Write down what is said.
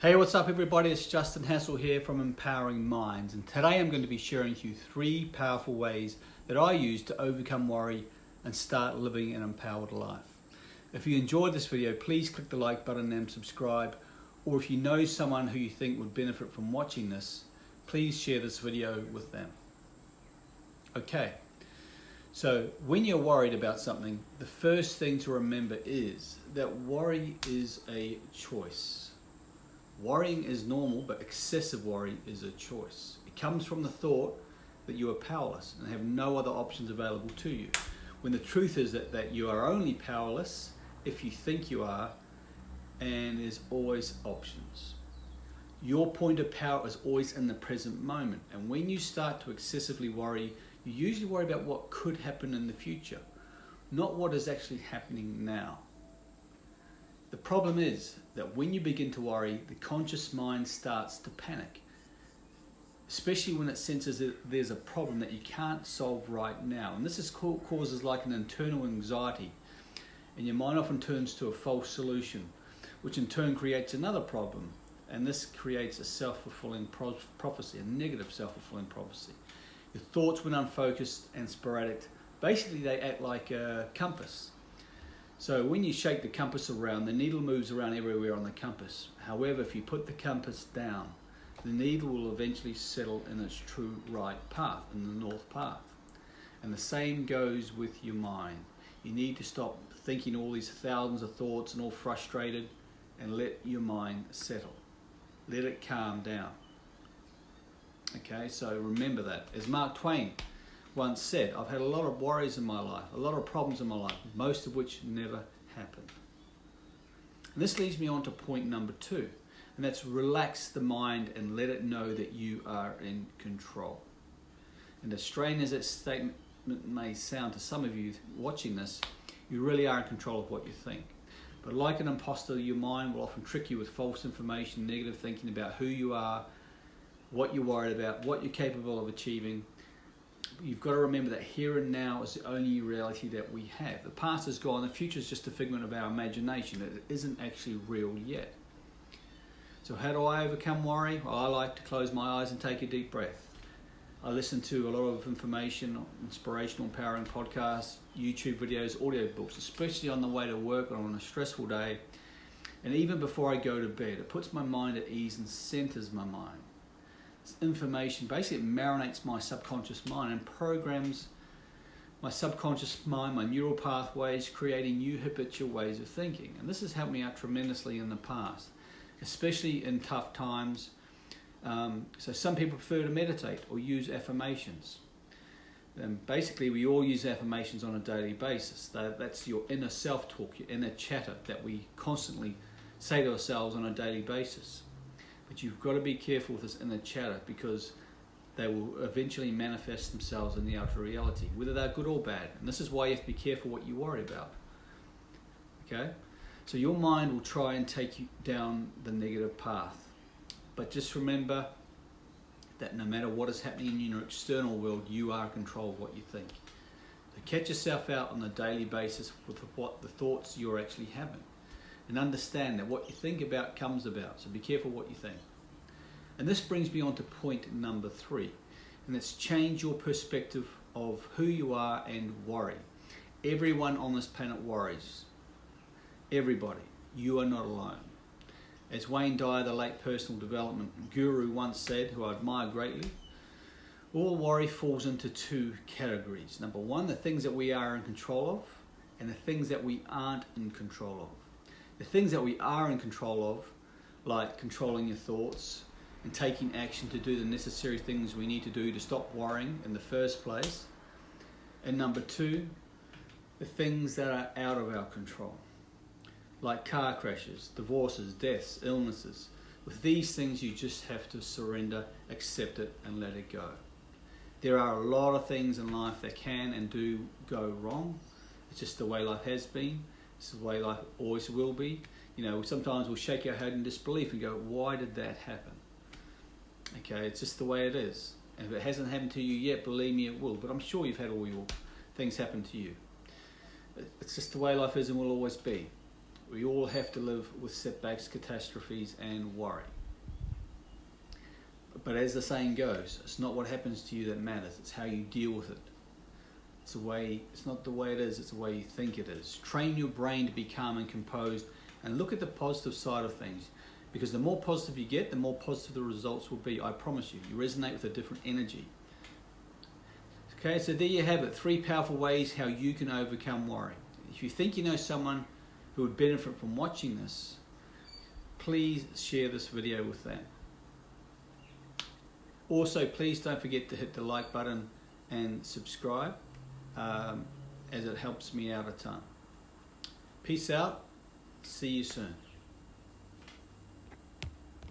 Hey, what's up everybody? It's Justin Hasell here from Empowering Minds, and today I'm going to be sharing with you 3 powerful ways that I use to overcome worry and start living an empowered life. If you enjoyed this video, please click the like button and subscribe, or if you know someone who you think would benefit from watching this, please share this video with them. Okay, so when you're worried about something, the first thing to remember is that worry is a choice. Worrying is normal, but excessive worry is a choice. It comes from the thought that you are powerless and have no other options available to you, when the truth is that you are only powerless if you think you are, and there's always options. Your point of power is always in the present moment, and when you start to excessively worry, you usually worry about what could happen in the future, not what is actually happening now. The problem is that when you begin to worry, the conscious mind starts to panic, especially when it senses that there's a problem that you can't solve right now. And this causes like an internal anxiety, and your mind often turns to a false solution, which in turn creates another problem. And this creates a self-fulfilling prophecy, a negative self-fulfilling prophecy. Your thoughts, when unfocused and sporadic, basically they act like a compass. So when you shake the compass around, the needle moves around everywhere on the compass. However, if you put the compass down, the needle will eventually settle in its true right path, in the north path. And the same goes with your mind. You need to stop thinking all these thousands of thoughts and all frustrated, and let your mind settle. Let it calm down. Okay, so remember that. As Mark Twain once said, I've had a lot of worries in my life, a lot of problems in my life, most of which never happened. And this leads me on to point number 2, and that's relax the mind and let it know that you are in control. And as strange as that statement may sound to some of you watching this, you really are in control of what you think. But like an imposter, your mind will often trick you with false information, negative thinking about who you are, what you're worried about, what you're capable of achieving. You've got to remember that here and now is the only reality that we have. The past is gone, the future is just a figment of our imagination. It isn't actually real yet. So how do I overcome worry? Well, I like to close my eyes and take a deep breath. I listen to a lot of information, inspirational, empowering podcasts, YouTube videos, audio books, especially on the way to work or on a stressful day. And even before I go to bed, it puts my mind at ease and centers my mind. This information basically marinates my subconscious mind and programs my subconscious mind, my neural pathways, creating new habitual ways of thinking. And this has helped me out tremendously in the past, especially in tough times. So some people prefer to meditate or use affirmations. And basically we all use affirmations on a daily basis. That's your inner self-talk, your inner chatter that we constantly say to ourselves on a daily basis. But you've got to be careful with this inner chatter, because they will eventually manifest themselves in the outer reality, whether they're good or bad. And this is why you have to be careful what you worry about. Okay? So your mind will try and take you down the negative path. But just remember that no matter what is happening in your external world, you are in control of what you think. So catch yourself out on a daily basis with what the thoughts you're actually having. And understand that what you think about comes about. So be careful what you think. And this brings me on to point number 3. And that's change your perspective of who you are and worry. Everyone on this planet worries. Everybody. You are not alone. As Wayne Dyer, the late personal development guru, once said, who I admire greatly, all worry falls into 2 categories. Number 1, the things that we are in control of, and the things that we aren't in control of. The things that we are in control of, like controlling your thoughts and taking action to do the necessary things we need to do to stop worrying in the first place. And number 2, the things that are out of our control, like car crashes, divorces, deaths, illnesses. With these things, you just have to surrender, accept it, and let it go. There are a lot of things in life that can and do go wrong. It's just the way life has been. It's the way life always will be. You know, sometimes we'll shake our head in disbelief and go, why did that happen? Okay, it's just the way it is. And if it hasn't happened to you yet, believe me, it will. But I'm sure you've had all your things happen to you. It's just the way life is and will always be. We all have to live with setbacks, catastrophes, and worry. But as the saying goes, it's not what happens to you that matters, it's how you deal with it. It's not the way it is, it's the way you think it is. Train your brain to be calm and composed and look at the positive side of things. Because the more positive you get, the more positive the results will be. I promise you, you resonate with a different energy. Okay, so there you have it, 3 powerful ways how you can overcome worry. If you think you know someone who would benefit from watching this, please share this video with them. Also, please don't forget to hit the like button and subscribe, as it helps me out a ton. Peace out. See you soon.